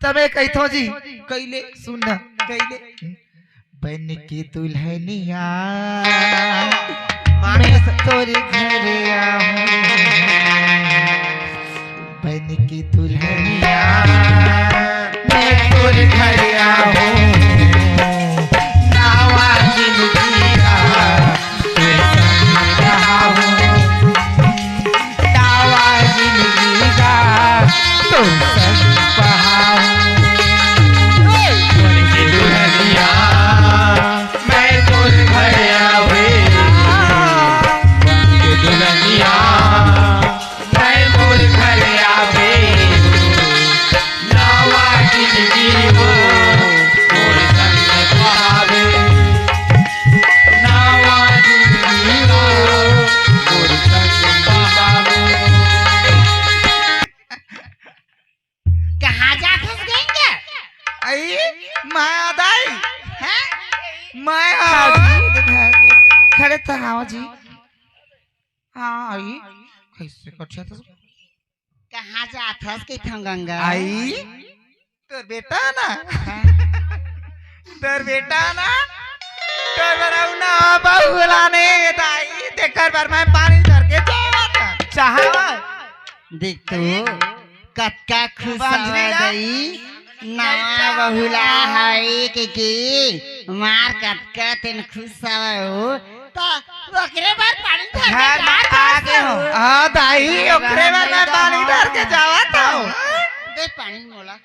तबे कहतो जी कैले सुन कैले बन की दुल्हनिया मैं तोरे घर आऊं बन की दुल्हनिया मैं तोरे घर आऊं नावा जिंदगी का तेरे संग रहा हूं नावा जिंदगी का तेरे संग बहा हूं खड़े तो हाँ जी हाँ आई कैसे कटिया तो कहाँ जाथस के गंगा आई तोर बेटा ना तोर बेटा ना तोर बराउ ना बहुलाने दाई देखकर बार मैं पानी धर के जावा चाहवा देख तो कक्का खुश गई ना बहुला है के मार कक्का तेन खुश हो तो ओकरे बार पानी धर के आगे हो हां दाई ओकरे बार मैं पानी धर के जावा तो दे पानी मोला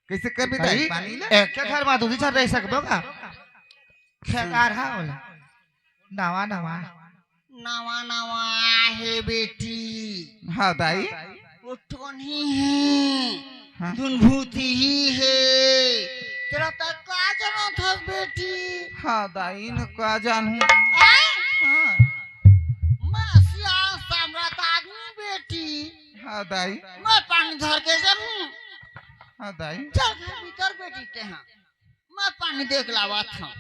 कैसे कर भी दाई पानी ले एक घर में दूसरी छर रह सकबो का खेकार हा होला नवा नवा नवा नवा है बेटी हां दाई वो टोनी है धुनभूति ही है तेरा तक का जाना था बेटी हाँ दाई न का जानू हाँ मैं सियाल सम्राट आदमी बेटी हाँ दाई मैं पानी धर के जाऊँ हाँ दाई चल घर भीतर बेटी ते हाँ मैं पानी देख लावा था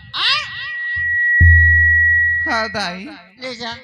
हाँ दाई ले जा